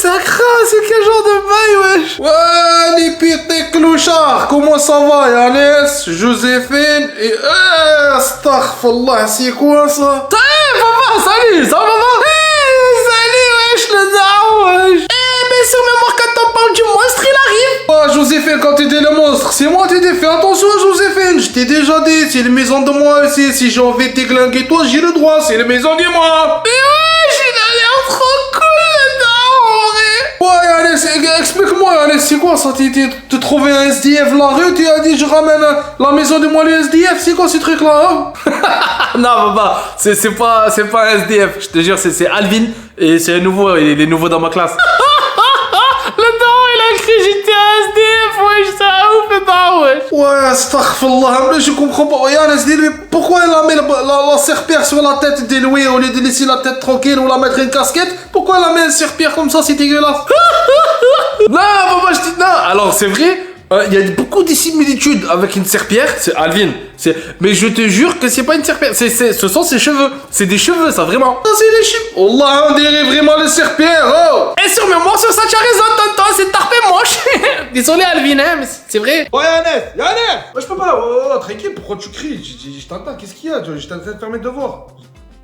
ça craint, c'est quel genre de bail, wesh? Ouais, les pétés clochards, comment ça va, Yannès, Joséphine et... astaghfirullah, c'est quoi ça? Papa, salut, ça va, papa? Salut, wesh, le daron, wesh. Mais sur mémoire, quand on parle du monstre, il arrive. Ouais, Joséphine, quand t'étais le monstre, c'est moi t'étais fait attention, Joséphine, je t'ai déjà dit, c'est la maison de moi aussi, si j'ai envie de t'églinguer toi, j'ai le droit, c'est la maison de moi. Mais ouais, j'ai l'air trop cool, le daron, en vrai. Ouais, Yannès, explique-moi, Yannès, c'est quoi ça? T'as trouvé un SDF la rue, tu as dit je ramène la maison de moi le SDF, c'est quoi ce truc là, hein? Non, papa, c'est pas un SDF, je te jure, c'est Alvin, et c'est nouveau, il est nouveau dans ma classe. Le daron, il a cru j'étais un SDF, wesh, c'est un ouf, le daron, wesh. Ouais, astaghfirullah, mais je comprends pas. Yannès, dis-lui, pourquoi elle a mis la serpillère sur la tête de Louis au lieu de laisser la tête tranquille ou la mettre une casquette? Pourquoi elle a mis une serpillère comme ça, c'est dégueulasse? Non, papa, je dis non. Alors, c'est vrai, il y a beaucoup de similitudes avec une serpillère, c'est Alvin. Mais je te jure que c'est pas une serpillère, ce sont ses cheveux. C'est des cheveux, ça, vraiment. Ça, c'est des cheveux. Allah, on dirait vraiment les serpillères, oh. Et sur mes morceaux, ça, tu as raison, tonton, c'est tarpé moche. Désolé, Alvin, hein, mais c'est vrai. Oh, Yannès. Ouais, je peux pas, oh, tranquille, pourquoi tu cries? Je t'entends, qu'est-ce qu'il y a? J'étais en train de faire mes devoirs.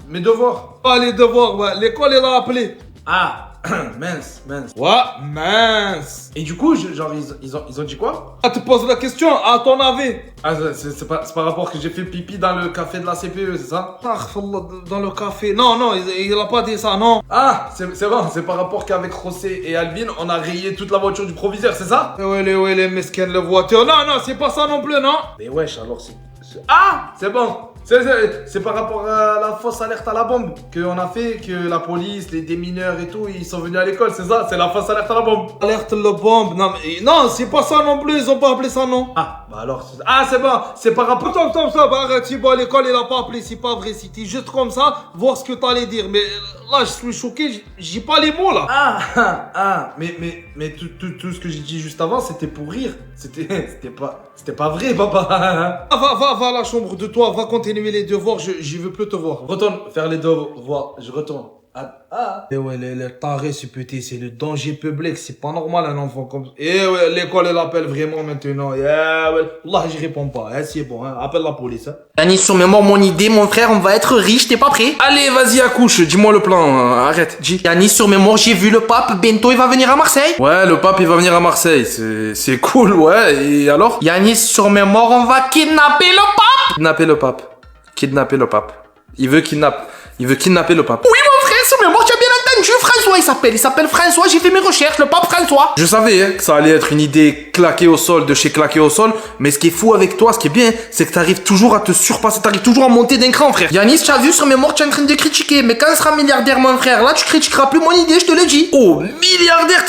Mes devoirs. Ah, les devoirs, ouais, l'école, elle a appelé. Ah. Mince. Ouais, mince. Et du coup, genre, ils ont dit quoi? Ah, tu poses la question, à ton avis. Ah, c'est par rapport que j'ai fait pipi dans le café de la CPE, c'est ça? Ah, dans le café. Non, il a pas dit ça, non. Ah, c'est bon, c'est par rapport qu'avec José et Alvin, on a rayé toute la voiture du proviseur, c'est ça? Ouais, les mesquines, la voiture. Non, c'est pas ça non plus, non. Mais wesh, alors Ah, c'est bon. C'est par rapport à la fausse alerte à la bombe qu'on a fait, que la police, les démineurs et tout, ils sont venus à l'école, c'est ça? C'est la fausse alerte à la bombe. Alerte à la bombe, non, c'est pas ça non plus, ils ont pas appelé ça, non. Ah, bah alors, c'est bon, c'est par rapport... Attends, bah arrête, c'est bon, l'école, il a pas appelé, c'est pas vrai, c'était juste comme ça, voir ce que t'allais dire, mais là, je suis choqué, j'ai pas les mots, là. Mais tout ce que j'ai dit juste avant, c'était pour rire, c'était pas vrai, papa. Va à la chambre de toi, va continuer les devoirs, j'y veux plus te voir. Retourne faire les devoirs, je retourne. Et ouais, les tarés, c'est petit, c'est le danger public, c'est pas normal un enfant comme ça. Et ouais, l'école, elle appelle vraiment maintenant. Ouais, là, j'y réponds pas, c'est bon, appelle la police. Yannis, sur mémoire, mon idée, mon frère, on va être riche, t'es pas prêt? Allez, vas-y, accouche, dis-moi le plan, arrête, dis. Yannis, sur mémoire, j'ai vu le pape, bientôt il va venir à Marseille. Ouais, le pape, il va venir à Marseille, c'est cool, ouais, et alors? Yannis, sur mémoire, on va kidnapper le pape. Kidnapper le pape. Il veut kidnapper le pape. Oui, mon frère, sur mémoire, tu as bien entendu, François, il s'appelle François, j'ai fait mes recherches, le pape François. Je savais que ça allait être une idée claquée au sol, de chez claquée au sol, mais ce qui est fou avec toi, ce qui est bien, c'est que t'arrives toujours à te surpasser, t'arrives toujours à monter d'un cran, frère. Yannis, tu as vu, sur mémoire, tu es en train de critiquer, mais quand tu seras milliardaire, mon frère, là, tu critiqueras plus mon idée, je te le dis. Oh, milliardaire,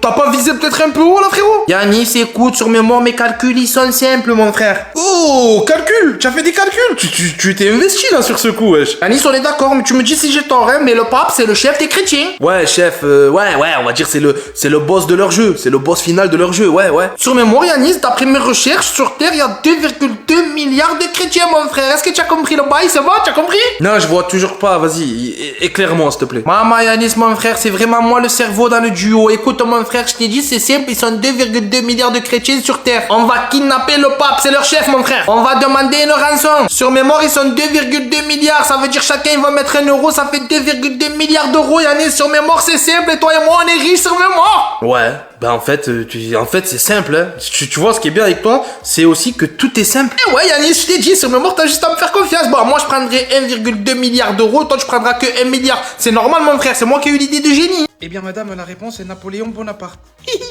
t'as pas visé peut-être un peu haut, là, frérot? Yannis, écoute, sur mémoire, mes calculs, ils sont simples, mon frère. Oh, calcul, tu as fait des calculs, tu t'es investi, là, sur ce coup, wesh. Yannis, on est d'accord, mais tu me dis si j'ai tort, hein, mais le pape, c'est le chef des chrétiens. Ouais, chef, ouais, on va dire c'est le boss de leur jeu, c'est le boss final de leur jeu, ouais. Sur mémoire, Yannis, d'après mes recherches, sur Terre, il y a 2,2 milliards de chrétiens, mon frère. Est-ce que tu as compris le bail, c'est bon, tu as compris? Non, je vois toujours pas, vas-y, éclaire-moi, s'il te plaît. Maman, Yannis, mon frère, c'est vraiment moi le cerveau dans le duo. Écoute, mon frère, je t'ai dit, c'est simple, ils sont 2,2 milliards de chrétiens sur Terre. On va kidnapper le pape, c'est leur chef, mon frère. On va demander une rançon. Sur mémoire, ils sont 2,2 milliards, ça veut dire chacun, il va mettre 1 euro, ça fait 2,2 milliards d'euros, Yannis. Sur mémoire, c'est simple, et toi et moi, on est riches sur mémoire. Ouais, ben en fait, c'est simple, hein. Tu vois, ce qui est bien avec toi, c'est aussi que tout est simple. Eh ouais, Yannis, je t'ai dit, sur mémoire, t'as juste à me faire confiance. Bon, moi, je prendrai 1,2 milliard d'euros, toi, tu prendras que 1 milliard. C'est normal, mon frère, c'est moi qui ai eu l'idée de génie. Eh bien, madame, la réponse est Napoléon Bonaparte.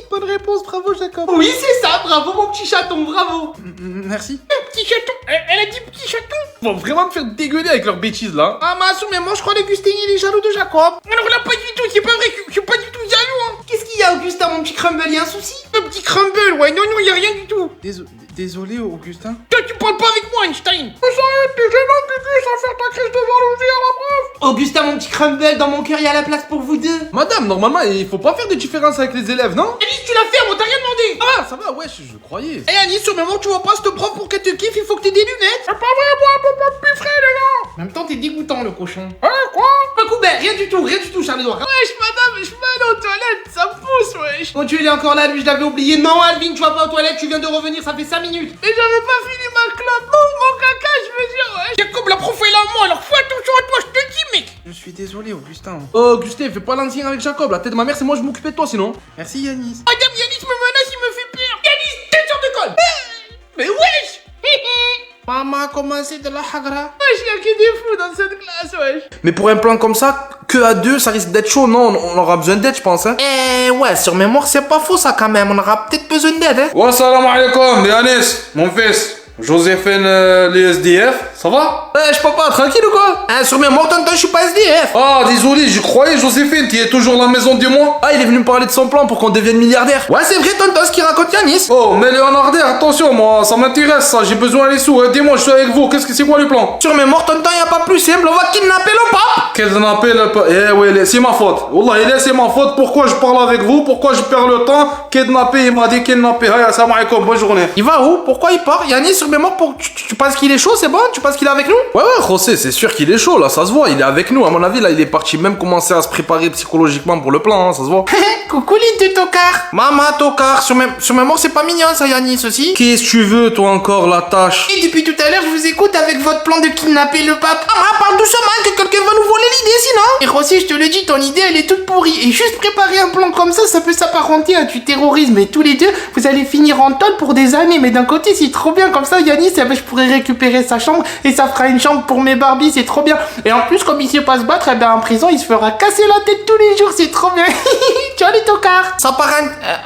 Bonne réponse, bravo, Jacob. Oui, c'est ça, bravo, mon petit chaton, bravo. Merci. Petit chaton, elle a dit petit chaton. Vont vraiment me faire dégueuler avec leurs bêtises, là. Ah, ma sous, mais moi, je crois qu'Augustin, il est jaloux de Jacob. Alors là, pas du tout, c'est pas vrai, je suis pas du tout jaloux, hein. Qu'est-ce qu'il y a, Augustin, mon petit Crumble, y a un souci? Un petit Crumble, ouais, non, y a rien du tout. Désolé, Augustin. Toi, tu parles pas avec moi, Einstein. Mais ça y est, t'es gênant, Gugu, sans faire ta crise de jalousie à la preuve. Augustin, mon petit Crumble, dans mon cœur, y a la place pour vous deux. Madame, normalement, il faut pas faire de différence avec les élèves, non? Alice, tu l'as fait, on t'a rien demandé. Ah, ça va, ouais, je croyais. Eh, Alice, sur le moment, tu vois pas, ce prof pour qu'elle te kiffe, il faut que t'aies des lunettes. C'est pas vrai, moi, pour pas me piffrer, les gars. En même temps, t'es dégoûtant, le cochon. Quoi? Bah, coup, ben, rien du tout, Charles-Edouard. Wesh, madame, je m'en toilettes, ça pousse, wesh. Mon Dieu, il est encore là, lui, je l'avais oublié. Non, Alvin, tu vas pas aux toilettes, tu viens de revenir, ça fait 5 minutes. Mais j'avais pas fini ma clope. Non, mon caca, je veux dire, wesh. Jacob, la prof est là, moi, alors fais attention à toi, je te dis, mec. Je suis désolé, Augustin. Oh, Augustin, fais pas l'ancien avec Jacob. La tête de ma mère, c'est moi, je m'occupais de toi sinon. Merci, Yanis. Madame Yanis me menace, il me fait peur. Yanis, tête de colle. Mais wesh. Maman a commencé de la hagra. Wesh, y'a que des fous dans cette classe, wesh. Mais pour un plan comme ça, que à deux, ça risque d'être chaud, non? On aura besoin d'aide, je pense, hein. Ouais, sur mémoire, c'est pas faux ça quand même. On aura peut-être besoin d'aide, hein. Wa salam alaikum, Yanis, mon fils. Joséphine, les SDF, ça va? Je peux pas, tranquille ou quoi? Sur mémoire, tonton, je suis pas SDF. Ah, désolé, j'y croyais, Joséphine, tu es toujours à la maison, dis-moi. Ah, il est venu me parler de son plan pour qu'on devienne milliardaire. Ouais, c'est vrai, tonton, ce qu'il raconte Yanis. Oh, mais Léonardaire, attention, moi, ça m'intéresse, ça, j'ai besoin des sous. Dis-moi, je suis avec vous, c'est quoi le plan? Sur mémoire, tonton, y a pas plus simple, on va kidnapper le pape. Kidnapper le pape. Eh oui, c'est ma faute. Wallah, c'est ma faute. Pourquoi je parle avec vous? Pourquoi je perds le temps? Kidnapper, il m'a dit kidnapper. Hey, salam alaikum, bonne journée. Il va où? Pourquoi il part? Yanis, sur mémoire, tu penses qu'il est chaud, c'est bon? Tu penses qu'il est avec nous? Ouais, José, c'est sûr qu'il est chaud, là, ça se voit, il est avec nous. À mon avis, là, il est parti même commencer à se préparer psychologiquement pour le plan, hein, ça se voit. Coucou les deux tocards. Maman, tocard, sur mémoire, c'est pas mignon ça, Yanis aussi. Qu'est-ce que tu veux, toi, encore, la tâche? Et depuis tout à l'heure, je vous écoute avec votre plan de kidnapper le pape. Ah, parle doucement, que quelqu'un va nous voler l'idée sinon. Et Rossi, je te le dis, ton idée, elle est toute pourrie. Et juste préparer un plan comme ça peut s'apparenter à du terrorisme. Et tous les deux, vous allez finir en tôle pour des années. Mais d'un côté, c'est trop bien. Comme ça, Yanis, eh ben, je pourrais récupérer sa chambre et ça fera une chambre pour mes Barbies. C'est trop bien. Et en plus, comme il sait pas se battre, eh ben, en prison, il se fera casser la tête tous les jours. C'est trop bien. Tu vois les tocards.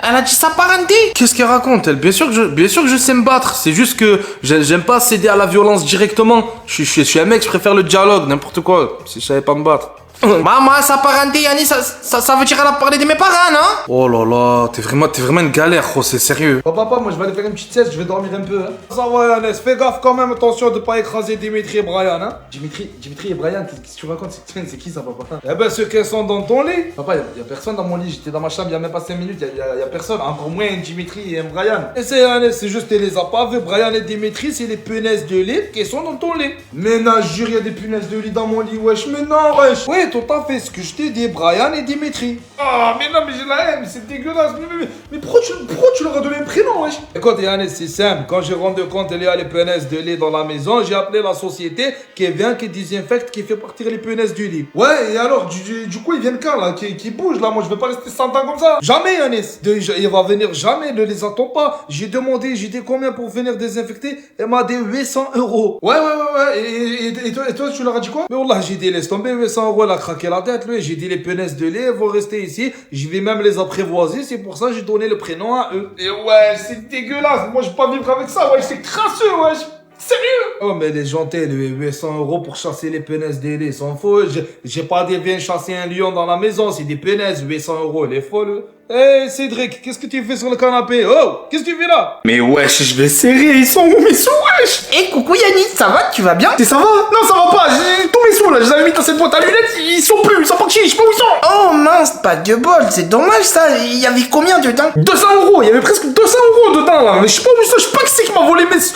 Elle a dit sa parenté. Qu'est-ce qu'elle raconte, elle? Bien sûr que je sais me battre. C'est juste que j'aime pas céder à la violence directement. Je suis un mec, je préfère le dialogue, n'importe quoi. Si je savais pas me battre. Maman, sa parenté, Yannis, ça veut dire qu'elle a parlé de mes parents, non? Oh là là, t'es vraiment une galère, José, sérieux. Papa, moi je vais aller faire une petite sieste, je vais dormir un peu. Hein. Ça va, Yannis, fais gaffe quand même, attention de pas écraser Dimitri et Brian. Hein. Dimitri et Brian, qu'est-ce que tu racontes? C'est qui ça, papa? Eh ben, ceux qui sont dans ton lit. Papa, y a personne dans mon lit, j'étais dans ma chambre il y a même pas 5 minutes, y a personne, encore moins Dimitri et Brian. Et c'est Yannis, c'est juste, tu les as pas vus. Brian et Dimitri, c'est les punaises de lit qui sont dans ton lit. Mais non, je jure, y a des punaises de lit dans mon lit, wesh, mais non, wesh. Oui, tout à fait, ce que je t'ai dit, Brian et Dimitri. Ah, mais non, mais j'ai la haine, c'est dégueulasse. Mais pourquoi tu leur as donné un prénom, wesh? Écoute, Yannis, c'est simple. Quand j'ai rendu compte qu'il y a les punaises de lit dans la maison, j'ai appelé la société qui vient, qui désinfecte, qui fait partir les punaises du lit. Ouais, et alors, du coup, ils viennent quand, là? Qui bougent, là? Moi, je vais pas rester 100 ans comme ça. Jamais, Yannis. Il va venir jamais, ne les attends pas. J'ai demandé, j'ai dit combien pour venir désinfecter? Elle m'a dit 800 €. Ouais. Et toi, tu leur as dit quoi? Mais wallah, j'ai dit, laisse tomber, 800 €, elle a craqué la tête, lui. J'ai dit, les punaises de lait vont rester ici. Je vais même les apprivoiser. C'est pour ça que j'ai donné le prénom à eux. Et ouais, c'est dégueulasse. Moi, je vais pas vivre avec ça, ouais. C'est crasseux, ouais. Sérieux? Oh, mais les gentils, les 800 € pour chasser les punaises des lits, s'en fout. J'ai pas dit, viens chasser un lion dans la maison. C'est des punaises, 800 €. Elle est folle. Hey Cédric, qu'est-ce que tu fais sur le canapé? Oh, qu'est-ce que tu fais là? Mais wesh, je vais serrer, ils sont où mes sous, wesh? Eh, coucou Yannis, ça va? Tu vas bien? Ça va? Non, ça va pas. J'ai tous mes sous là. Je les avais mis dans cette boîte à lunettes. Ils sont plus. Ils sont partis. Je sais pas où ils sont. Oh mince, pas de bol. C'est dommage ça. Il y avait combien dedans? 200 €. Il y avait presque 200 € dedans là. Mais je sais pas où ils sont. Je sais pas qui c'est qui m'a volé mes sous.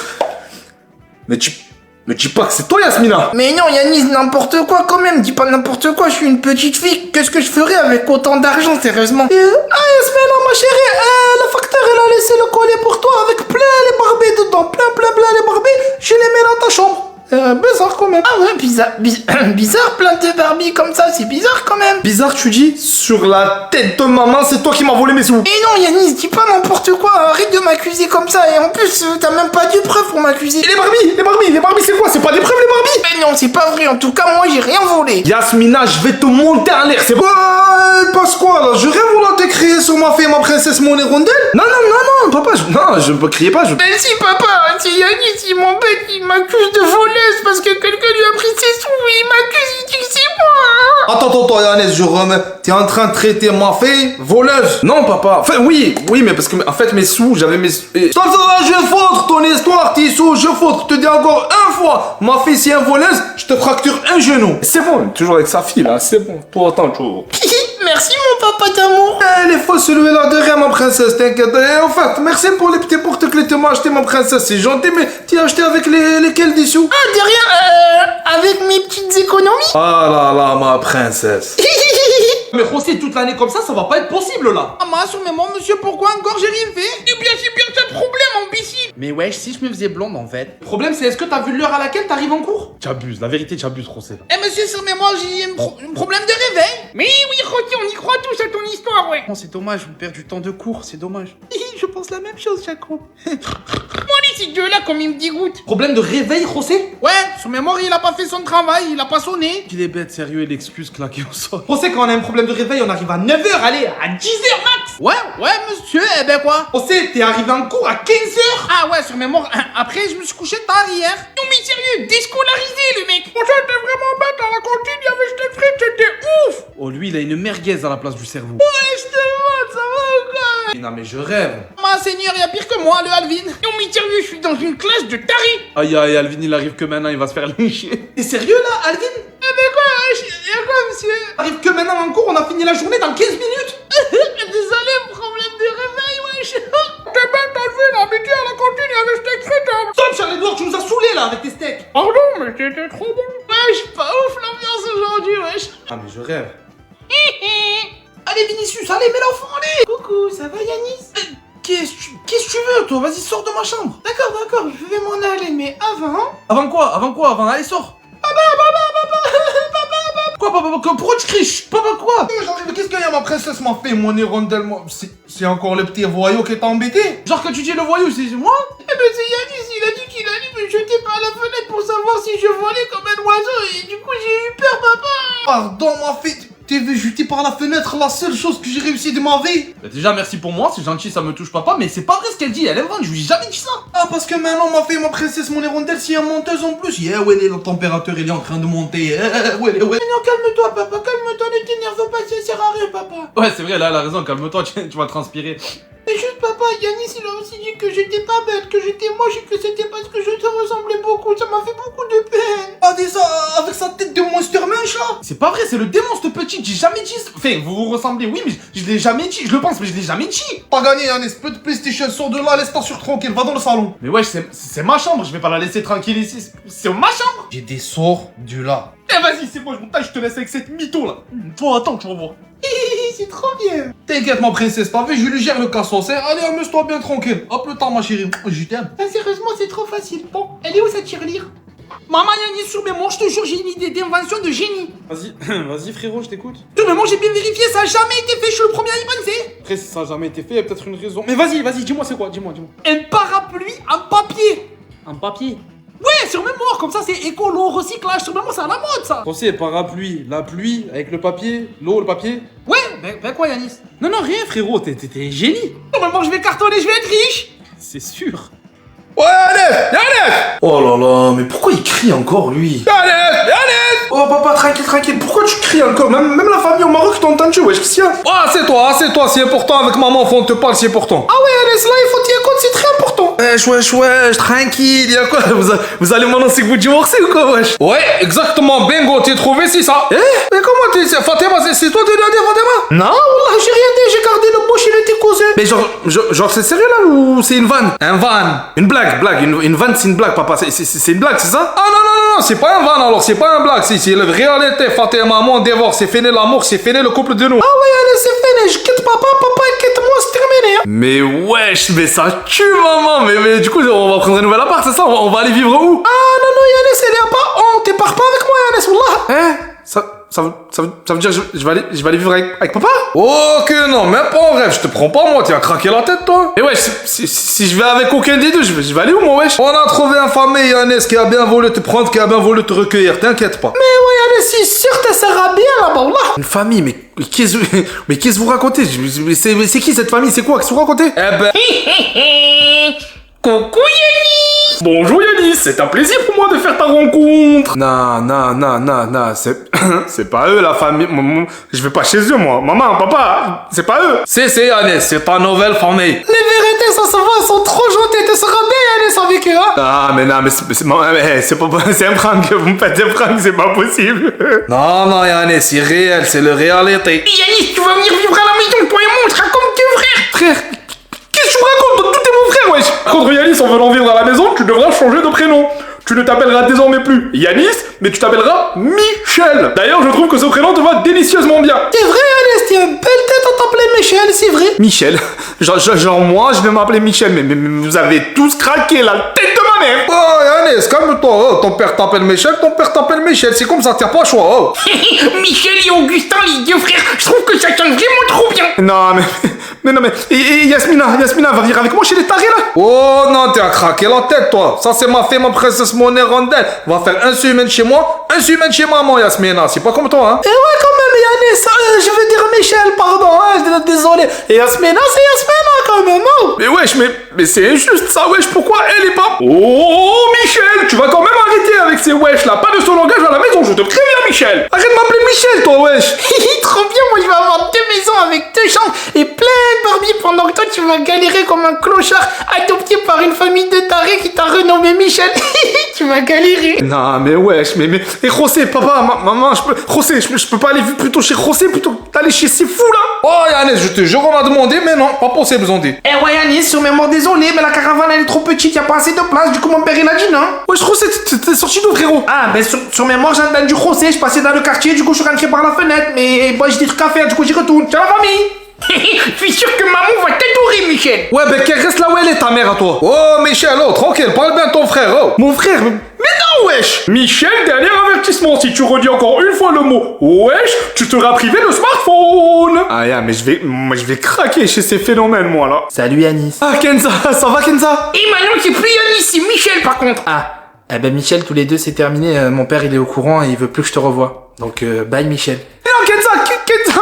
Mais dis pas que c'est toi, Yasmina. Mais non, Yanis, n'importe quoi quand même. Dis pas n'importe quoi, je suis une petite fille. Qu'est-ce que je ferais avec autant d'argent, sérieusement? Yasmina, ma chérie, la facteur, elle a laissé le collier pour toi avec plein les Barbies dedans. Plein les Barbies. Je les mets dans ta chambre. Bizarre quand même. Ah ouais, bizarre, plein de Barbie comme ça, c'est bizarre quand même. Bizarre, tu dis? Sur la tête de maman, c'est toi qui m'as volé mes sous. Et non, Yanis, dis pas n'importe quoi, arrête de m'accuser comme ça. Et en plus, t'as même pas de preuves pour m'accuser. Et les Barbies, c'est quoi? C'est pas des preuves, les Barbies? Mais non, c'est pas vrai, en tout cas, moi j'ai rien volé. Yasmina, je vais te monter en l'air, c'est bon? Passe quoi là? Je rêve ou là t'es crié sur ma fille, ma princesse, mon hirondelle? Non, papa, je ne peux crier pas. Mais si, papa, c'est Yanis, il m'embête, il m'accuse de voler. Parce que quelqu'un lui a pris ses sous et il m'accuse, il dit que c'est moi. Attends, Yannis, je remets. T'es en train de traiter ma fille voleuse? Non, papa. Enfin, oui, mais parce que, en fait, mes sous, j'avais mes sous. Ça va, je vais foutre ton histoire, tes sous, je foutre. Je te dis encore une fois, ma fille, si elle est voleuse, je te fracture un genou. C'est bon, toujours avec sa fille, là, c'est bon. Toi, attends, toujours. Merci, mon papa d'amour. Elle est fausse, celui-là, de rien, ma princesse, t'inquiète. En fait, merci pour les petits portes que tu m'as acheté, ma princesse, c'est gentil, mais tu as acheté avec lesquels des sous? Ah, de rien, avec mes petites économies. Ah là là, ma princesse. Mais José, toute l'année comme ça va pas être possible là. Maman, sur mes mots, monsieur, pourquoi encore j'ai rien fait? Eh bien, c'est bien ça le problème, imbécile. Mais wesh, si je me faisais blonde en fait. Le problème, c'est est-ce que t'as vu l'heure à laquelle t'arrives en cours? Tu abuses, la vérité, tu abuses, José. Eh, monsieur, sur mémoire, j'ai un problème de réveil. Mais oui, Rocky, on y croit tous à ton histoire, ouais. Oh, c'est dommage, on perd du temps de cours, c'est dommage. Je pense la même chose, Chaco. Moi, ces deux-là, comme ils me dégoûtent. Problème de réveil, José? Ouais, sur mémoire, il a pas fait son travail, il a pas sonné. Il est bête, sérieux, et l'excuse claquée au sol. José, quand on a un problème de réveil, on arrive à 9h, allez, à 10h max. Ouais, monsieur, eh ben quoi? José, t'es arrivé en cours à 15h. Ah ouais, sur mémoire, après, je me suis couché tard hier. Non, mais sérieux, déscolarisé, le mec. Pour ça, t'es vraiment bête à la cantine, il y avait cette frite, c'était ouf. Oh, lui, il a une merguez à la place du cerveau. Ouais, je te demande, ça va ou quoi? Non, mais je rêve. Ma seigneur, y a pire que moi, le Alvin. Non, mais sérieux, je suis dans une classe de tarés. Aïe, aïe, Alvin, il arrive que maintenant, il va se faire lyncher. T'es sérieux là, Alvin? Eh ben quoi, y'a quoi, monsieur? T'arrives que maintenant en cours, on a fini la journée dans 15 minutes. Désolé, problème de réveil, wesh. T'es bête, Alvin, à midi à la cantine, il y avait cette frite. Stop, Charles-Edouard, tu nous as saoulés là avec tes steaks. Pardon, mais c'était trop bon. Wesh, pas ouf l'ambiance aujourd'hui, wesh. Ah, mais je rêve. Allez, Vinicius, allez, mets l'enfant, allez. Coucou, ça va, Yanis? Qu'est-ce que tu veux, toi? Vas-y, sors de ma chambre. D'accord, je vais m'en aller, mais avant... Avant quoi? Avant, allez, sors. Quoi, papa? Pourquoi tu cries? Chut, papa, quoi? Mais qu'est-ce que ma princesse m'a fait, mon hirondelle? C'est encore le petit voyou qui t'a embêté? Genre que tu dis le voyou, c'est moi? Eh ben, c'est Yanis, il a dit qu'il allait me jeter par la fenêtre pour savoir si je volais comme un oiseau, et du coup, j'ai eu peur, papa. Pardon, ma fille. T'es vu jeter par la fenêtre, la seule chose que j'ai réussi de ma vie. Bah, déjà, merci pour moi, c'est gentil, ça me touche papa, mais c'est pas vrai ce qu'elle dit, elle invente, je lui ai jamais dit ça. Ah, parce que maintenant, ma princesse, mon hirondelle, c'est une monteuse en plus. Yeah, ouais, la température, elle est en train de monter. Ouais. Mais non, calme-toi, papa, calme-toi, ne t'énerve pas, ça sert à rien, papa. Ouais, c'est vrai, là, elle a raison, calme-toi, tu vas transpirer. Mais juste, papa, Yanis, il a aussi dit que j'étais pas bête, que j'étais moche et que c'était parce que je te ressemblais beaucoup, ça m'a fait beaucoup de peine. Ah, ça, avec sa tête de monster munch, là. C'est pas vrai, c'est le démon, ce petit, j'ai jamais dit ça. Enfin, vous vous ressemblez, oui, mais je l'ai jamais dit, je le pense, mais je l'ai jamais dit. Pas gagné, un espèce de PlayStation, sors de là, laisse-toi sur tranquille, va dans le salon. Mais ouais, c'est ma chambre, je vais pas la laisser tranquille ici, c'est ma chambre. J'ai des sorts du là. Eh vas-y, c'est bon, je te laisse avec cette mytho là. Toi, attends, tu vas voir. C'est trop bien. T'inquiète, ma princesse, t'as vu, je lui gère le cassos, hein. Allez, amuse-toi bien tranquille. Hop le temps, ma chérie, je t'aime. Sérieusement, c'est trop facile. Bon, elle est où sa tirelire? Maman, Yanis, sur mes mots, je te jure, j'ai une idée d'invention de génie. Vas-y frérot, je t'écoute. Sur mes mots, j'ai bien vérifié, ça a jamais été fait, je suis le premier à y penser. Après, si ça a jamais été fait, il y a peut-être une raison. Mais vas-y, dis-moi c'est quoi, dis-moi. Un parapluie en papier. Un papier. Ouais, sur mémoire, comme ça c'est écolo, recyclage, sur mémoire c'est à la mode ça. Pensez, parapluie, la pluie avec le papier, l'eau, le papier. Ouais, ben quoi Yanis? Non, rien frérot, t'es un génie. Normalement je vais cartonner, je vais être riche. C'est sûr. Ouais, allez. Oh là là, mais pourquoi il crie encore, lui? Allez. Oh, papa, tranquille, pourquoi tu cries encore? Même la famille au Maroc t'entend-tu, wesh, qu'est-ce qu'il y a? Ah, c'est toi, c'est important, avec maman, faut on te parle, c'est important. Ah ouais, laisse là, il faut tenir compte, c'est très important. Wesh, tranquille, y'a quoi? Vous allez m'annoncer que vous divorcez ou quoi, wesh? Ouais, exactement, bingo, t'es trouvé, c'est ça. Mais comment t'es... Fatima, c'est toi qui l'as dit, Fatima? Non, wallah, j'ai rien dit, j'ai gardé le bouche, il était causé. Mais genre c'est sérieux là ou c'est une vanne? Un van. Une blague, une vanne c'est une blague, papa, c'est une blague, c'est ça? Ah non, c'est pas un van alors, c'est pas un blague, c'est la réalité, Fatima, maman, divorce, c'est fini l'amour, c'est fini le couple de nous. Ah ouais, allez, c'est fini, je quitte papa quitte moi, c'est terminé. Mais wesh, mais ça tue maman, mais du coup on va prendre un nouvel appart, c'est ça? On va aller vivre où? Ah non, Yanis, elle y a pas honte, t'es pars pas avec moi, Yanis, wallah. Hein? Ça veut dire que je vais aller vivre avec papa? Ok, non, même pas en rêve, je te prends pas moi, tu as craqué la tête toi. Et wesh, si je vais avec aucun des deux, je vais aller où moi wesh? On a trouvé un famille Yanis qui a bien voulu te prendre, qui a bien voulu te recueillir, t'inquiète pas. Mais ouais, Yanis, c'est sûr que ça sera bien là-bas, wallah. Une famille, mais qu'est-ce que vous racontez? C'est qui cette famille? C'est quoi? Qu'est-ce que vous racontez? Eh ben... Coucou Yanis. Bonjour Yanis, c'est un plaisir pour moi de faire ta rencontre. Non, c'est pas eux la famille. Je vais pas chez eux moi. Maman, papa, c'est pas eux. C'est Yanis, c'est ta nouvelle famille. Les vérités, ça se voit, ils sont trop gentils, tu seras bien Yanis avec eux, hein. Ah, mais non, mais c'est un prank, vous me faites un prank, c'est pas possible. Non, Yanis, c'est réel, c'est le réalité. Yanis, tu vas venir vivre à la maison, toi et moi, on sera comme tes frères. Frère, qu'est-ce que tu racontes? Tout est mon frère, wesh. Contre Yanis, en venant vivre à la maison, tu devras changer de prénom. Tu ne t'appelleras désormais plus Yanis, mais tu t'appelleras Michel. D'ailleurs, je trouve que ce prénom te va délicieusement bien. C'est vrai, Ernest, t'as une belle tête à t'appeler Michel, c'est vrai. Michel. Genre moi, je vais m'appeler Michel, mais vous avez tous craqué la tête de ma mère. Oh, Yannis, calme-toi. Oh, ton père t'appelle Michel, ton père t'appelle Michel. C'est comme ça, t'as pas le choix. Oh. Michel et Augustin, les deux frères, je trouve que ça sonne vraiment trop bien. Non, mais et Yasmina va venir avec moi chez les tarés, là. Oh non, t'es à craquer la tête, toi. Ça, c'est ma fille, ma princesse monnaie rondelle. Va faire une semaine chez moi, une semaine chez maman, Yasmina. C'est pas comme toi, hein. Eh ouais, quand même, Yannis, je veux dire Michel, pardon, hein, désolé. Et Yasmina, c'est Yasmina, quand même, oh. Mais wesh, mais c'est injuste ça, wesh, pourquoi elle est pas... Oh, Michel, tu vas quand même arrêter avec ces wesh là, pas de son langage à la maison, je te préviens, Michel. Arrête de m'appeler Michel, toi, wesh. Trop bien, moi je vais avoir 2 maisons avec 2 chambres et plein de Barbie pendant que toi tu vas galérer comme un clochard adopté par une famille de tarés qui t'a renommé Michel. Tu vas galérer. Non, mais wesh, mais... Et José, papa, maman, je peux pas aller plutôt chez José plutôt que d'aller chez ces fous, là. Oh, Yannis, je te jure, on a demandé, mais non, pas possible, ils ont dit. Eh ouais, Yannis, sûrement désolé, mais la caravane elle est trop petite, y a pas assez de place, du coup mon père il a dit non. Wesh, José, t'es sorti d'où, frérot? Ah, ben sur mémoire, j'en du José, je passais dans le quartier, du coup je suis rentré par la fenêtre, mais bon, j'ai des trucs à faire, du coup j'y retourne. Ciao la famille. Je suis sûr que maman va t'adorer, Michel. Ouais, ben qu'elle reste là où elle est, ta mère, à toi. Oh, Michel, oh, tranquille, parle bien de ton frère, oh. Mon frère, mais non, wesh. Michel, dernier avertissement, si tu redis encore une fois le mot wesh, tu seras privé de smartphone. Ah, yeah, mais je vais craquer chez ces phénomènes, moi, là. Salut Yanis. Ah, Kenza, ça va, Kenza? Et maintenant, c'est plus Yannis, c'est Michel, par contre. Ah, eh ben Michel, tous les deux c'est terminé, mon père il est au courant et il veut plus que je te revoie. Donc bye Michel. Non, Kenza,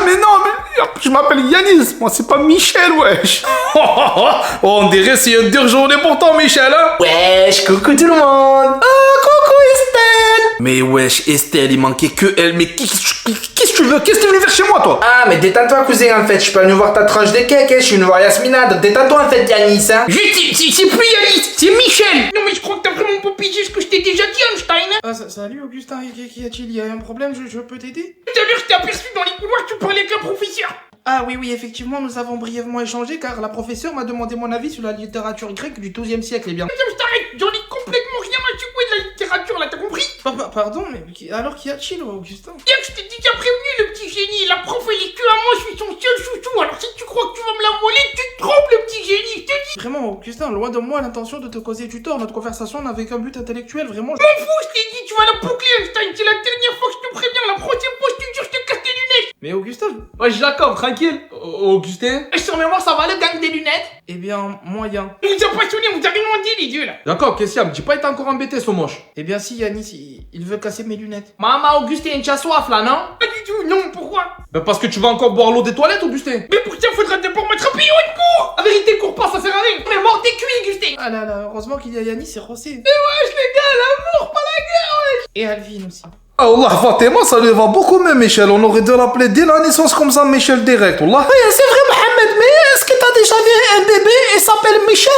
mais non, mais je m'appelle Yanis, moi, c'est pas Michel, wesh. Oh, on dirait c'est une dure journée pour toi, Michel, hein. Wesh, coucou tout le monde. Oh, coucou Estelle. Mais wesh, Estelle, il manquait que elle, mais qu'est-ce que tu veux? Qu'est-ce que tu es venu faire chez moi, toi? Ah, mais détends-toi cousin en fait, je suis pas venu voir ta tranche de cake, hein. Je suis venu voir Yasmina, donc détends-toi en fait Yanis, hein. C'est plus Yannis, c'est Michel. Non mais je crois que t'as vraiment pas pigé ce que je t'ai déjà dit, Einstein. Hein. Ah, salut Augustin, qu'y a-t-il? Y a un problème, je peux t'aider? Tout à l'heure, je t'ai aperçu dans les couloirs, tu parlais avec un professeur. Ah oui, effectivement, nous avons brièvement échangé car la professeure m'a demandé mon avis sur la littérature grecque du 12e siècle, eh bien. Je t'arrête, j'en ai complètement rien à secouer de la littérature là, t'as compris? Pardon, mais alors qu'y a-t-il, Augustin? Bien que je t'ai déjà prévenu, le petit génie, la prof elle est que à moi, je suis son seul chouchou, alors si tu crois que tu vas me la voler, tu te trompes, le petit génie, je te dis. Vraiment, Augustin, loin de moi l'intention de te causer du tort, notre conversation n'avait qu'un but intellectuel, vraiment. Je m'en fous, je t'ai dit, tu vas la boucler, Einstein, c'est la dernière fois que je te préviens, la prochaine fois, je te jure, je te casse tes lunettes. Mais Augustin, Ouais, je l'accorde, tranquille. Augustin. Sur mémoire, ça va le gang des lunettes? eh bien, moyen. On vous a passionné, on vous a rien dit, les deux là. D'accord, qu'est-ce qu'il y a? Me dis pas, il t'a encore embêté, ce moche. Eh bien si, Yanis, il veut casser mes lunettes. Maman, Augustin, tu as soif là, non? Pas du tout, non, pourquoi? Bah, parce que tu vas encore boire l'eau des toilettes, Augustin. Mais pour ça, faudra d'abord m'attraper, on court! La vérité, cours pas, ça sert à rien. Mais mort tes cuits, Augustin. Ah là là, heureusement qu'il y a Yanis et José. Wesh, les gars, l'amour, pas la guerre, wesh. Et Alvin aussi. Allah, Fatima, ça lui va beaucoup mieux, Michel. On aurait dû l'appeler dès la naissance comme ça, Michel direct. Wallah. Oui, c'est vrai, Mohamed, mais est-ce que t'as déjà vu un bébé et s'appelle Michel?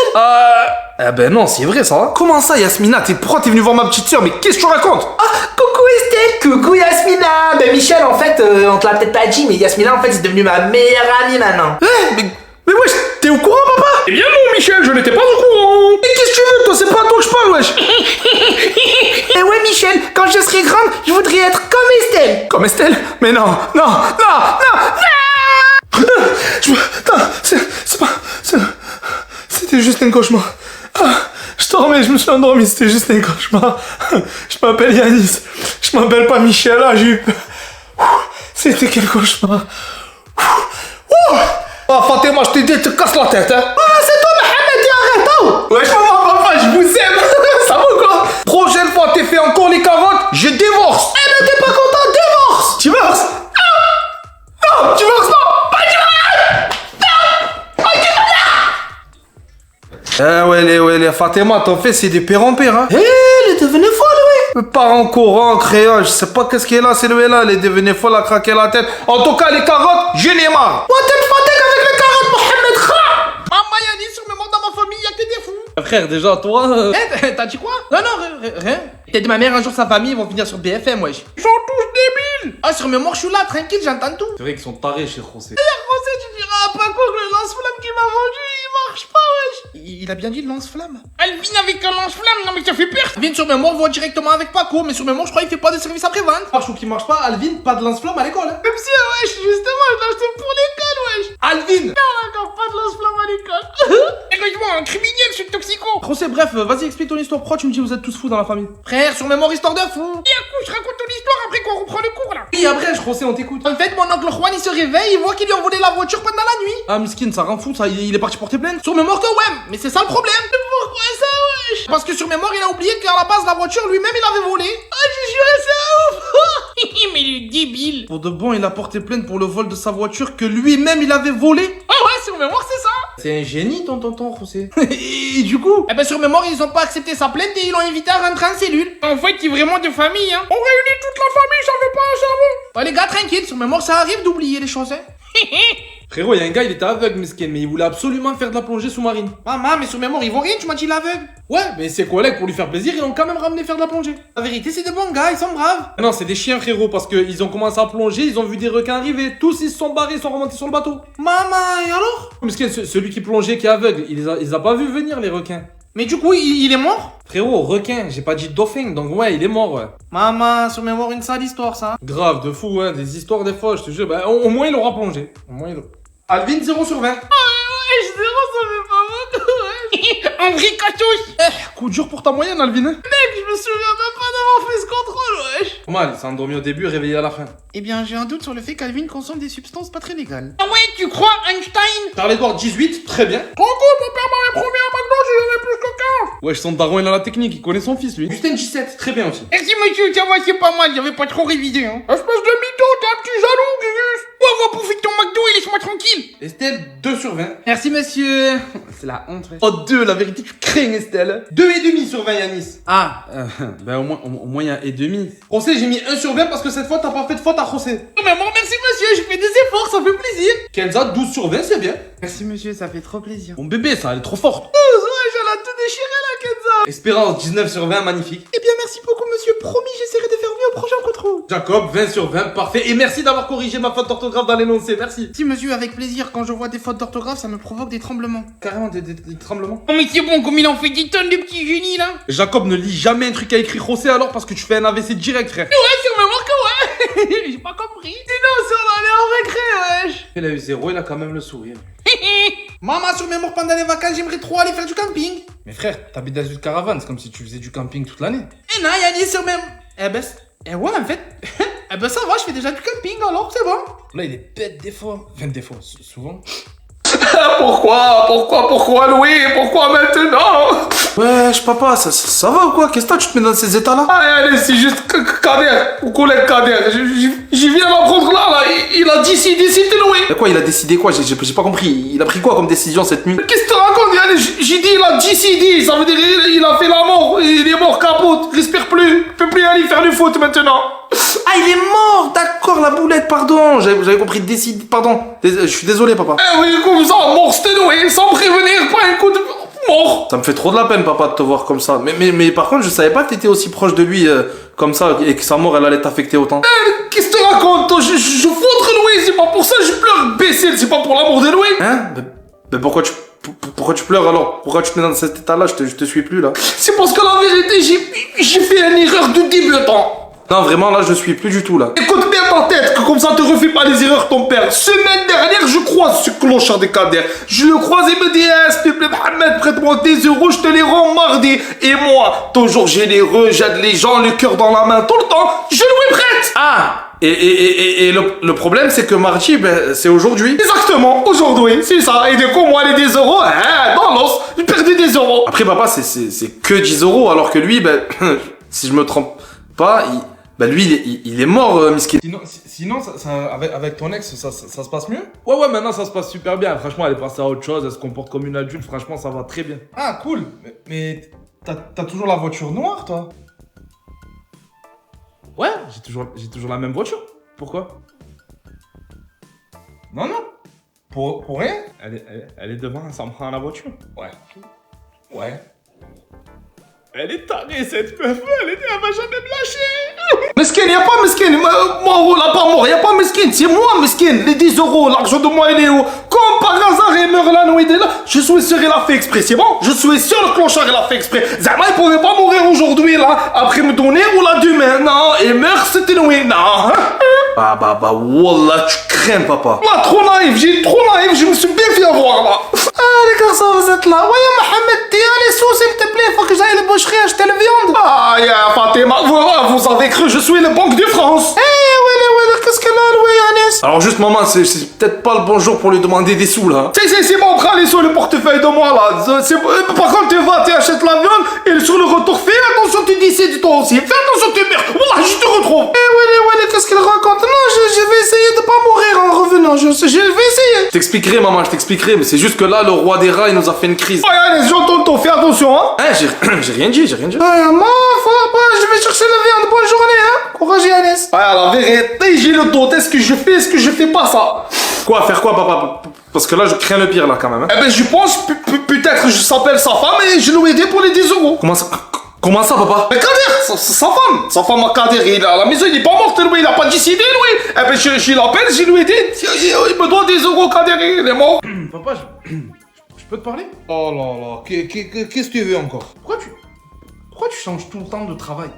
Eh ben non, c'est vrai, ça. Comment ça, Yasmina? Pourquoi t'es venu voir ma petite sœur? Mais qu'est-ce que tu racontes? Ah, coucou Estelle, coucou Yasmina. Ben Michel, en fait, on te l'a peut-être pas dit, mais Yasmina, en fait, c'est devenue ma meilleure amie maintenant. Mais wesh, t'es au courant, papa? Eh bien non, Michel, je n'étais pas au courant. Mais qu'est-ce que tu veux, toi? C'est pas à toi que je parle, wesh. Eh ouais, Michel, quand je serai grande, je voudrais être comme Estelle. Comme Estelle? Mais non. C'était juste un cauchemar. Je dormais, je me suis endormi, c'était juste un cauchemar. Je m'appelle Yanis. Je m'appelle pas Michel, là, j'ai eu peur. C'était quel cauchemar. Ah, Fatima, je t'ai dit, te casse la tête, hein. Ah, c'est toi, Mohamed, et arrête, oh. Wesh, maman, papa, je vous aime. Ça va ou quoi? Prochaine fois, t'es fait encore les carottes, je divorce. Eh ben, t'es pas content, divorce. Divorce? Non, divorce, non. Ouais, les Fatima, ton fait, c'est de pire en pire, hein. Eh, elle est devenue folle, oui. Parent courant, créole, je sais pas qu'est-ce qu'elle a, c'est lui là, elle est devenue folle à craquer la tête. En tout cas, les carottes, je les marre. What the fuck avec les carottes, Mohamed, kha. Maman, Yannis, sur le monde dans ma famille, y'a que des fous. Frère, déjà, toi. T'as dit quoi? Non, rien. T'as dit ma mère, un jour, sa famille, ils vont finir sur BFM, wesh. Ils sont tous débiles. Ah, sur mémoire, je suis là, tranquille, j'entends tout. C'est vrai qu'ils sont tarés chez José. Français, tu diras à Paco que le lance-flamme qui m'a vendu, il marche pas, wesh. Il a bien dit le lance-flamme. Alvin avec un lance-flamme, non mais ça fait peur. Alvin sur mémoire voit directement avec Paco, mais sur mémoire je crois qu'il fait pas de service après-vente. Marche ou qui marche pas, Alvin, pas de lance-flamme à l'école. Même si, wesh, justement, je l'ai acheté pour l'école, wesh. Alvin. Encore pas de lance-flamme à l'école. Sérieusement, un criminel, ce toxico. José, bref, vas-y, explique ton histoire. Pourquoi tu me dis vous êtes tous fous dans la famille? Frère, sur mémoire histoire de fou. Et à coup, je raconte ton histoire après qu'on reprend le cours là. Oui, après, José, on t'écoute. En fait, mon oncle Juan, il se réveille, il voit qu'il lui ont volé la voiture pendant la nuit. Ah, miskin, ça rend fou, ça. Il est parti porter plainte. Sur mémoire que ouais, mais c'est ça le problème. Mais pourquoi ça, wesh? Parce que sur mémoire, il a oublié qu'à la base, la voiture, lui-même, il avait volé. Ah, j'ai juré, c'est ouf. Mais le débile. Pour de bon, il a porté plainte pour le vol de sa voiture que lui-même il avait volé. Ah ouais, sur mémoire, c'est ça. C'est un génie, ton tonton, José. Et du coup, Eh ben, sur mémoire, ils ont pas accepté sa plainte et ils l'ont invité à rentrer en cellule. En fait, il est vraiment de famille, hein. On réunit toute la famille, ça fait pas un cerveau. Ouais, les gars, tranquille, sur mémoire, ça arrive d'oublier les choses, hein. frérot, il y a un gars, il était aveugle, miskin, mais il voulait absolument faire de la plongée sous-marine. Maman, mais sur mémoire, ils vont rien, tu m'as dit l'aveugle. Ouais, mais ses collègues, pour lui faire plaisir, ils l'ont quand même ramené faire de la plongée. La vérité, c'est de bons gars, ils sont braves. Non, c'est des chiens, frérot, parce qu'ils ont commencé à plonger, ils ont vu des requins arriver, tous ils se sont barrés, ils sont remontés sur le bateau. Maman, et alors? Miskin, celui qui plongeait, qui est aveugle, il les a pas vu venir, les requins. Mais du coup, il est mort? Frérot, requin, j'ai pas dit dauphin, donc ouais, il est mort, ouais. Maman, sur mémoire, une sale histoire, ça. Grave, de fou, hein, des histoires des fois, je te jure, bah, au moins il aura plongé. Au moins il aura... Alvin, 0 sur 20. Ouais, je zéro, ça fait pas beaucoup, ouais. En vrai, Katos. Coup dur pour ta moyenne, Alvin. Hein. Mec, je me souviens même pas d'avoir fait ce contrôle, wesh. Normal, il s'est endormi au début, réveillé à la fin. Eh bien, j'ai un doute sur le fait qu'Alvin consomme des substances pas très légales. Ah ouais, tu crois, Einstein? Charles Edward, 18, très bien. Trop cool, mon père m'avait promis un McDo, j'en avais plus que 15. Ouais, son daron, il a la technique, il connaît son fils, lui. Justin, 17, très bien aussi. Merci, monsieur, ça va, c'est pas mal, j'avais pas trop révisé, hein. Espèce de mytho, t'es un petit jaloux, Gugus. Ouais, va bouffer ton McDo et laisse-moi tranquille. Estelle, 2 sur 20. Merci, monsieur. C'est la honte, ouais. Oh, 2, la vérité, tu crains, Estelle. 2,5 sur 20, Yanis. Ah, Ben au moins, il y a et demi. José, j'ai mis 1 sur 20 parce que cette fois, t'as pas fait de faute à José. mais bon, merci, monsieur, j'ai fait des efforts, ça fait plaisir. Kenza, 12 sur 20, c'est bien. Merci, monsieur, ça fait trop plaisir. Mon bébé, ça, elle est trop forte. Ouais, j'allais tout déchirer, la Kenza. Espérance, 19 sur 20, magnifique. Eh bien, merci beaucoup, monsieur. Promis, j'essaierai de faire mieux au prochain contrôle. Jacob, 20 sur 20, parfait. Et merci d'avoir corrigé ma faute d'orthographe dans l'énoncé, merci. Si, monsieur, avec plaisir. Quand je vois des fautes d'orthographe, ça me provoque des tremblements. Carrément, des tremblements. Non mais c'est bon, comme il en fait des tonnes de petits génies, là. Jacob, ne lis jamais un truc qu'a écrit José alors parce que tu fais un AVC direct, frère. Ouais, sur mémoire que ouais. J'ai pas compris. Sinon, si on allait en récré, wesh. Il a eu 0, il a quand même le sourire. Maman, sur mémoire, pendant les vacances, j'aimerais trop aller faire du camping. Mais frère, t'habites dans une caravane, c'est comme si tu faisais du camping toute l'année. Eh non, Yannis, sur même. Eh ben, ouais, en fait. Eh ben, ça va, je fais déjà du camping, alors, c'est bon. Là, il est bête des fois. Enfin, des fois, souvent. Pourquoi Louis? Pourquoi maintenant? Wesh papa, ça va ou quoi? Qu'est-ce que tu te mets dans ces états là? Allez, c'est juste Kader, mon collègue Kader. J'y viens d'apprendre là, il a décidé de Louis. Mais quoi, il a décidé quoi? J'ai pas compris. Il a pris quoi comme décision cette nuit? Qu'est-ce que tu racontes? J'ai dit il a décidé, ça veut dire il a fait la mort, il est mort capote, il respire plus, il peut plus aller faire du foot maintenant. Ah, il est mort! D'accord, la boulette, pardon! J'avais compris décide, pardon. Je suis désolé, papa. Eh oui, comme ça, mort c'était Louis, sans prévenir, pas un coup de mort. Ça me fait trop de la peine, papa, de te voir comme ça. Mais par contre, je savais pas que t'étais aussi proche de lui comme ça et que sa mort, elle allait t'affecter autant. Qu'est-ce que tu racontes? Toi, je foutre Louis, c'est pas pour ça que je pleure, imbécile, c'est pas pour l'amour de Louis. Hein? Mais pourquoi tu pleures alors? Pourquoi tu te mets dans cet état-là? Je te suis plus, là. C'est parce que la vérité, j'ai fait une erreur de débutant. Non, vraiment, là, je suis plus du tout, là. Écoute bien ta tête, que comme ça te refais pas les erreurs de ton père. Semaine dernière, je croise ce clochard de Kader. Je le croise et me dit, s'il te plaît, Mohamed, prête-moi tes euros, je te les rends mardi. Et moi, toujours généreux, j'aide les gens, le cœur dans la main, tout le temps, je lui prête. Ah! Et le problème, c'est que mardi, ben, c'est aujourd'hui. Exactement, aujourd'hui, c'est ça. Et du coup, moi, les 10 euros, dans l'os, j'ai perdu des euros. Après, papa, c'est que 10 euros, alors que lui, ben, si je me trompe pas, lui, il est mort, miskin. Sinon avec ton ex, ça se passe mieux? Ouais, maintenant ça se passe super bien. Franchement, elle est passée à autre chose, elle se comporte comme une adulte. Franchement, ça va très bien. Ah, cool. Mais t'as toujours la voiture noire, toi? Ouais, j'ai toujours la même voiture. Pourquoi? Non. Pour rien? Elle est devant, ça me prend la voiture. Ouais. Elle est tarée, cette meuf, elle va jamais me lâcher. Meskin, y'a pas Meskin, mort là pas mort, y'a pas Meskin, c'est moi Meskin, les 10 euros, l'argent de moi il est où? Comme par hasard il meurt la nuit de là, Je suis sûr, il a fait exprès, c'est bon? Je suis sûr, le clochard, il a fait exprès. Zama, il pouvait pas mourir aujourd'hui, là, après me donner ou là demain. Non, il meurt, c'était noué. Non. Bah, wallah, tu crains, papa. Là, trop naïf, je me suis bien fait avoir, là. Ah, les garçons, vous êtes là. Ouais, Mohamed, tiens les sous, s'il te plaît. Faut que j'aille à la boucherie acheter la viande. Ah, ya, Fatima, vous avez cru, je suis le Banque de France. Ouais, qu'est-ce que là, ouais, Agnès? Alors juste, maman, c'est peut-être pas le bon jour pour lui demander des sous, là. C'est bon, prends les sous, le portefeuille de moi, là. Par contre, tu vas, tu achètes la viande, et sur le retour, fais attention, tu décides toi aussi. Fais attention, tu meurs. Wallah, je te retrouve. Ouais, qu'est-ce qu'elle raconte? Non, je vais essayer de pas mourir en revenant. Je vais essayer. Je t'expliquerai, maman, je t'expliquerai, mais c'est juste que là, le roi des rats, il nous a fait une crise. Ouais, allez, j'entends ton, fais attention, hein. Hein, j'ai rien dit. Ouais, moi, faut pas, je vais chercher la viande. Bonne journée, hein. Courage, Agnès. Ouais, la vérité, j'ai le doute. Est-ce que je fais pas ça? Quoi, faire quoi, papa? Parce que là, je crains le pire, là, quand même. Hein. Eh ben, je pense, peut-être, je s'appelle sa femme et je lui ai aidé pour les 10 euros. Comment ça, papa? Mais Kader, sa femme à Kader, il est à la maison, il est pas mort, lui, il a pas décidé, lui. Eh ben, je l'appelle, je lui ai dit, il me doit 10 euros, Kader, il est mort. Papa, je peux te parler? Oh là là, qu'est-ce que tu veux encore? Pourquoi tu changes tout le temps de travail?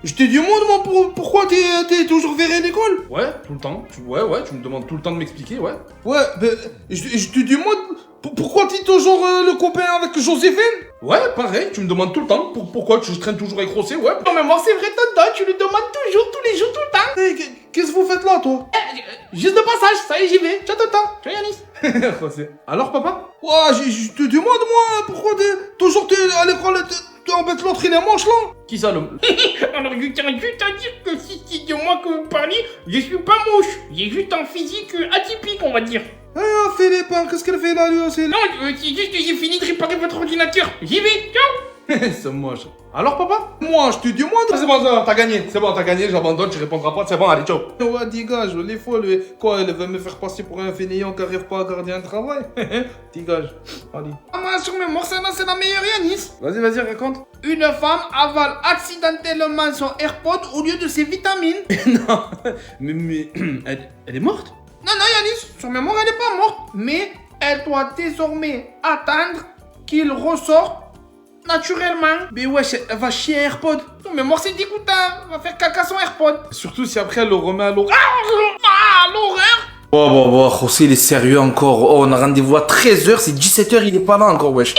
Je te demande, moi, pourquoi t'es toujours vers l'école? Ouais, tout le temps. Tu me demandes tout le temps de m'expliquer, ouais. Ouais, ben, je te demande, pourquoi t'es toujours le copain avec Joséphine? Ouais, pareil, tu me demandes tout le temps. Pourquoi tu traînes toujours avec Rossé, ouais. Non mais moi c'est vrai Tonton, tu lui demandes toujours, tous les jours, tout le temps. Hey, qu'est-ce que vous faites là, toi? Juste de passage, ça y est, j'y vais. Ciao Tonton, ciao Yanis. Rossé. Alors, papa? Ouais, je te demande, moi, pourquoi toujours t'es à l'école, t'embêtes l'autre, il est manche, là? Qui ça, le... Alors je tiens juste à dire que si c'est de moi que vous parlez, je suis pas moche. J'ai juste un physique atypique, on va dire. Ah, Philippe, hein, qu'est-ce qu'elle fait là, lui aussi? Non, c'est juste que j'ai fini de réparer votre ordinateur. J'y vais, ciao. C'est moche. Alors, papa? Moi, je te demande. C'est bon, t'as gagné. C'est bon, t'as gagné, j'abandonne, tu répondras pas. C'est bon, allez, ciao. Ouais, dégage, les folles, quoi, elle veut me faire passer pour un fainéant qui arrive pas à garder un travail? Dégage, allez. Ah, mais sur mes morceaux, c'est la meilleure Yanis. Vas-y, raconte. Une femme avale accidentellement son AirPod au lieu de ses vitamines. Non, mais elle est morte? Non, Yanis, sur mémoire, elle n'est pas morte. Mais elle doit désormais attendre qu'il ressorte naturellement. Mais wesh, elle va chier un AirPod. Son mémoire, c'est dégoûtant. Elle va faire caca son AirPod. Surtout si après elle le remet à l'eau. Ah, l'horreur. Bon, José, il est sérieux encore. Oh, on a rendez-vous à 13h, c'est 17h, il est pas là encore, wesh.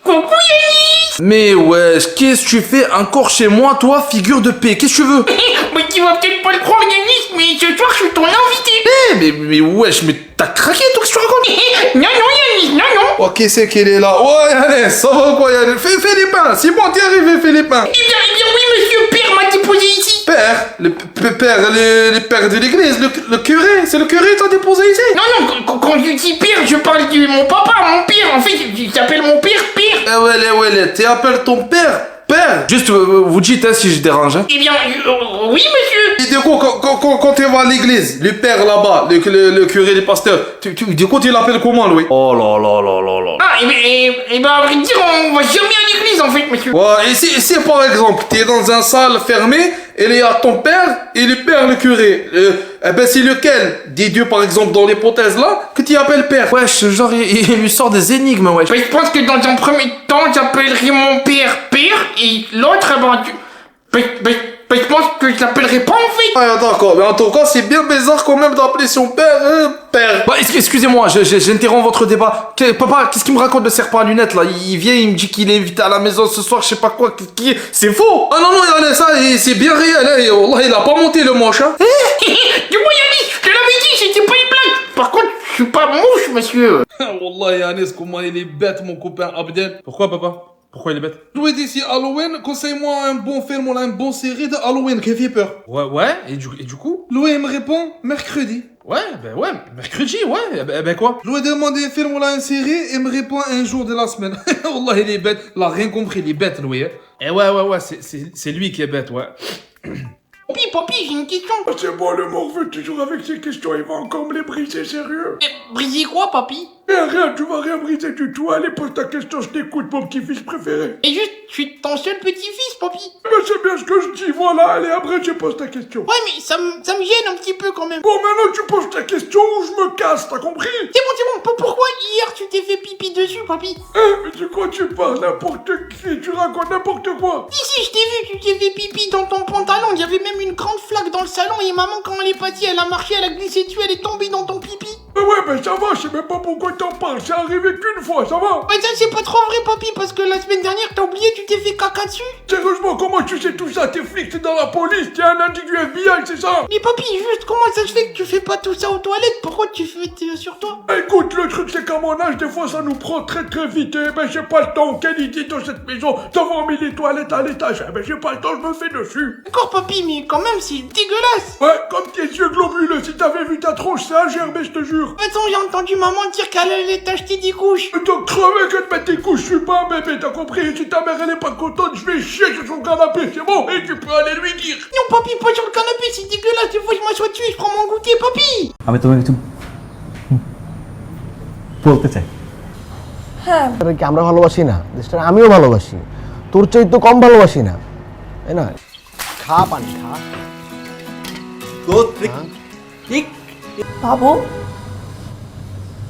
Coucou Yanis. Mais wesh, qu'est-ce que tu fais encore chez moi, toi, figure de paix? Qu'est-ce que tu veux? Mais tu vas peut-être pas le croire Yanis, mais ce soir, je suis ton invité. Mais wesh, mais t'as craqué, toi, qu'est-ce que tu racontes? Non, Yanis, non. Oh, qui c'est qu'elle est là? Ouais, allez, ça va quoi, Yannis? Fais les pains, c'est bon, t'es arrivé, fais les pains. Eh bien, oui, monsieur Père m'a déposé ici. Père, le père de l'église, le curé, c'est le curé qui t'a déposé ici? Non, quand je dis père, je parle de mon papa, mon père. En fait, il s'appelle mon père, père. Eh ouais, tu appelles ton père? Père? Juste, vous dites hein, si je dérange, hein. Eh bien, oui, monsieur. Et du coup, quand tu vas à l'église, le père là-bas, le curé, le pasteur, du coup, tu l'appelles comment, lui? Oh là. Ah, et ben, à vrai dire, on va jamais à l'église, en fait, monsieur. Ouais, et si par exemple, t'es dans un salle fermée, et il y a ton père et le père, le curé, eh ben c'est lequel des deux, par exemple, dans l'hypothèse là, que tu appelles père? Wesh, genre, il lui sort des énigmes, wesh. Ben, je pense que dans un premier temps, j'appellerai mon père, et l'autre, je pense que je l'appellerai pas, en fait. Ah, d'accord, mais en tout cas, c'est bien bizarre quand même d'appeler son père, père. Bah, excusez-moi, j'interromps votre débat. Papa, qu'est-ce qu'il me raconte de serpent à lunettes, là? Il vient, il me dit qu'il est invité à la maison ce soir, je sais pas quoi, c'est faux! Ah non, ça, c'est bien réel, hein, et wallah, il a pas monté le moche, hein. Dis-moi, Yanis, je te l'avais dit, c'était pas une blague. Par contre, je suis pas mouche, monsieur. Wallah, Yanis, comment il est bête, mon copain Abdel. Pourquoi, papa? Pourquoi il est bête? Je lui ai dit, si Halloween, conseille-moi un bon film ou une bonne série de Halloween qui fait peur. Ouais, et du coup? Lui, il me répond, mercredi. Ouais, mercredi, ouais, ben quoi? Je lui ai demandé un film ou une série, il me répond un jour de la semaine. Wallah, il est bête. Il a rien compris, il est bête, lui. Hein. Eh ouais, c'est lui qui est bête, ouais. Papy, j'ai une question. C'est bon, le morveux, toujours avec ses questions, il va encore me les briser, sérieux. Briser quoi, papy? Rien, tu vas rien briser du tout. Allez, pose ta question, je t'écoute, mon petit-fils préféré. Et juste, je suis ton seul petit-fils, papy. Mais c'est bien ce que je dis, voilà. Allez, après, tu poses ta question. Ouais, mais ça me gêne un petit peu quand même. Bon, maintenant, tu poses ta question ou je me casse, t'as compris? C'est bon, pourquoi hier tu t'es fait pipi dessus, papy? Mais de quoi tu parles? N'importe qui, tu racontes n'importe quoi. Si, je t'ai vu, tu t'es fait pipi dans ton pantalon, il y avait même une grande flaque dans le salon et maman quand elle est partie, elle a marché, elle a glissé dessus, elle est tombée dans ton pipi. Mais ouais, mais ça va, je sais même pas pourquoi t'en parles. C'est arrivé qu'une fois, ça va? Ouais, ça c'est pas trop vrai, papy, parce que la semaine dernière, t'as oublié, tu t'es fait caca dessus. Sérieusement, comment tu sais tout ça? T'es flic, t'es dans la police, t'es un individu FBI, c'est ça? Mais papy, juste comment ça se fait que tu fais pas tout ça aux toilettes? Pourquoi tu fais sur toi? Écoute, le truc c'est qu'à mon âge, des fois ça nous prend très très vite. Eh ben j'ai pas le temps, quelle idée dans cette maison d'avoir mis les toilettes à l'étage. Eh ben j'ai pas le temps, je me fais dessus. D'accord, papy, mais quand même, c'est dégueulasse. Ouais, comme tes yeux globuleux, si t'avais vu ta tronche, c'est un gerbe, je te jure. De toute façon, j'ai entendu maman dire qu'elle allait t'acheter des couches. Donc crever que de mettre tes couches, je suis pas un bébé, t'as compris? Et si ta mère elle est pas contente, je vais chier sur son canapé, c'est bon? Et tu peux aller lui dire. Non, papy, pas sur le canapé, c'est dégueulasse. Des fois, je m'assois dessus et je prends mon goûter, papy. আমি তোমাকে কিছু বলতে চাই। হ্যাঁ কি আমরা ভালোবাসি না দেশটা আমিও ভালোবাসি তোর চাই তো কম ভালোবাসি না তাই না খা পানি খা বাবু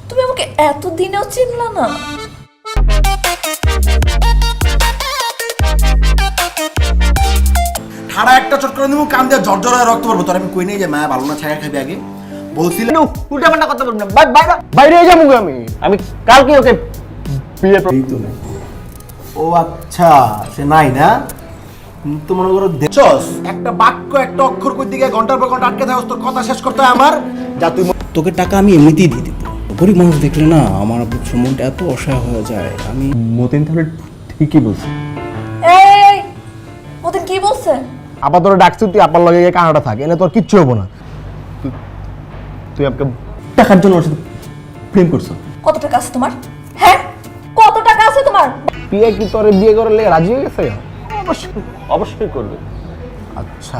তুমি আমাকে এতদিনেও চিনলা না? ঠাড়া একটা চট করে দেবো কান দিয়ে ঝরঝর হয়ে রক্ত পড়বো তোর আমি কই নেই যে মায়া ভালো না ছায়া খাবি আগে বলছিলাম উল্টা পাল্টা কথা বলবেন না বাইরে যাবো আমি কালকে ওকে বিয়ে ও আচ্ছা সে নাই না তো মনে করো দেখছস একটা বাক্য একটা অক্ষর কই দিকে ঘন্টার পর ঘন্টা আটকে থাকস তোর কথা শেষ করতে হয় আমার যা তুই তোকে টাকা আমি এমনিতেই দিয়ে দিব গরিব মানুষ দেখলে না আমার মনটা এত অসহায় হয়ে যায় আমি মতিন তাহলে ঠিকই বলছি। এই ওদের কি বলছে? আবার তোরা ডাকছি তুই আপার লগে গিয়ে কানাডা থাক এনে তোর কিচ্ছু হবো না তুই আমাকে টাকার জন্য ওর সাথে প্রেম করছো। কত টাকা আছে তোমার? হ্যাঁ কত টাকা আছে তোমার? বিয়ে কি তোরে বিয়ে করে লেগে রাজি হয়ে গেছে অবশ্যই করবে আচ্ছা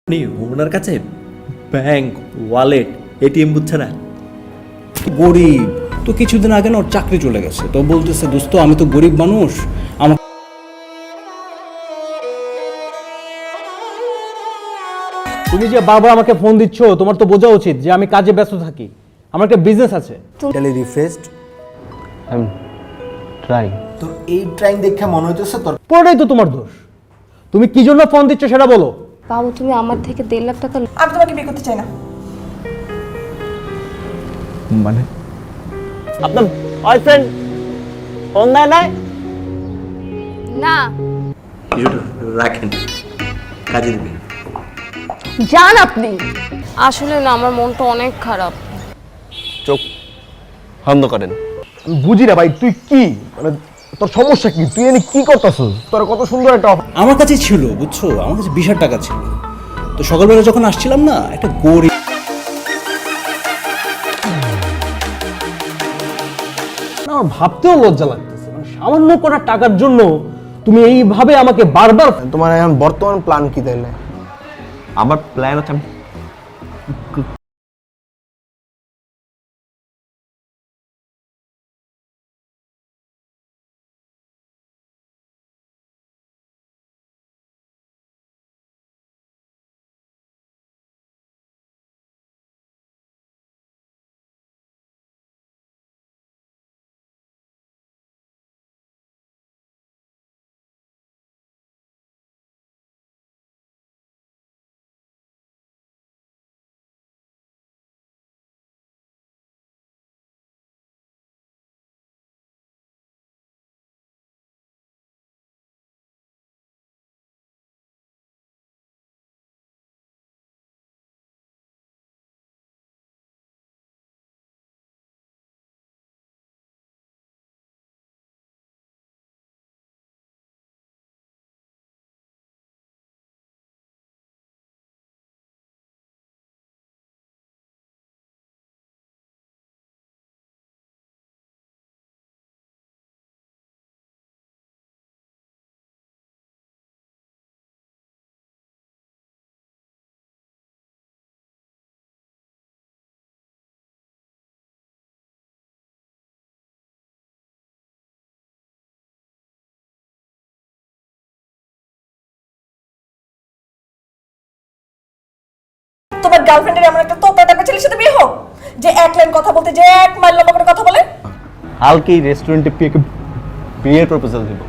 আপনি ওনার কাছে ব্যাংক ওয়ালেট এটিএম বুঝছে না গরিব তো কিছুদিন আগে না ওর চাকরি চলে গেছে তো বলতেছে দোস্ত আমি তো গরিব মানুষ আমার তুমি যে বারবার আমাকে ফোন দিচ্ছ তোমার তো বোঝা উচিত যে আমি কাজে ব্যস্ত থাকি আমার একটা বিজনেস আছে রিফ্রেশড ট্রাই তোর এই ট্রাইং দেখে মনে হইতেছে তোর পুরোটাই তো তোমার দোষ তুমি কি জন্য ফোন দিচ্ছ সেটা বলো বাবু তুমি আমার থেকে 1.5 লাখ টাকা আমি তোমাকে বিয়ে করতে চাই না। মানে আপনার বয়ফ্রেন্ড ফোন দেয় নাই না রাখেন কাজে দিবে যান আপনি আসলে না আমার মনটা অনেক খারাপ চোখ বন্ধ করেন আমি বুঝি না ভাই তুই কি মানে তোর সমস্যা কি তুই এনে কি করতেছিস তোর কত সুন্দর একটা আমার কাছে ছিল বুঝছো আমার কাছে 20,000 টাকা ছিল তো সকালবেলা যখন আসছিলাম না, একটা গরিব আমার ভাবতেও লজ্জা লাগতেছে, মানে সামান্য কটা টাকার জন্য তুমি এইভাবে আমাকে বারবার। তোমার এখন বর্তমান প্ল্যান কি তাইলে? আমার প্ল্যান হচ্ছে তোমার গার্লফ্রেন্ডের এমন একটা তোতা টাইপের ছেলের সাথে বিয়ে হোক যে এক লাইন কথা বলতে যে 1 মাইল লম্বা করে কথা বলে। কালকেই রেস্টুরেন্টে বিয়ের প্রপোজাল দিব।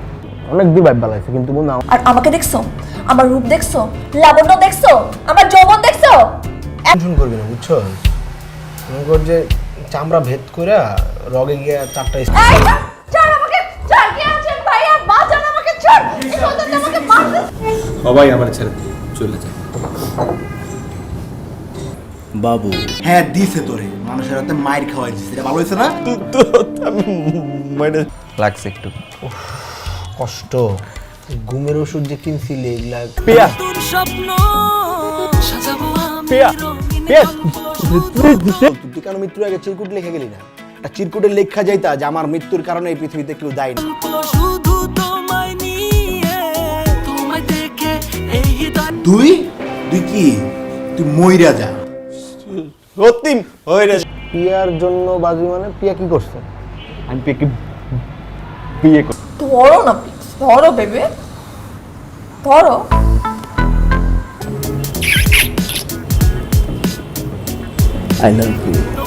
অনেক দূর ভাই বালাইছে, কিন্তু বন্ধু আর আমাকে দেখছো, আমার রূপ দেখছো, লাবণ্য দেখছো, আমার যৌবন দেখছো। টেনশন করবি না, বুঝছো? মনে কর যে চামড়া ভেদ করে রগে গিয়ে 4টা এই ছাড় আমাকে, ছাড়, কে আছেন ভাইয়া, বাঁচান আমাকে, ছাড়, এই সন্তানটা আমাকে মারছে। সবাই আমার ছেড়ে চলে যায়। বাবু হ্যাঁ দিছে তোরে, মানুষের হাতে মাইর খাওয়াই দিছে, এটা ভালো হয়েছে না? লাগছে একটু কষ্ট। ঘুমের ওষুধ যে কিনছিলি এগুলা পিয়া পিয়া পিয়া তুই কেন মৃত্যুর আগে চিরকুট লিখে গেলি না? একটা চিরকুটের লেখা যাইতা যে আমার মৃত্যুর কারণে এই পৃথিবীতে কেউ দায়ী না। তুই তুই কি তুই মইরা যা। রতিম হয়ে রে। পিয়ার জন্য বাজি মানে পিয়া কি করছে? আমি পিয়াকে বিয়ে করব। ধরো না প্লিজ, ধরো বেবি, ধরো। I love you.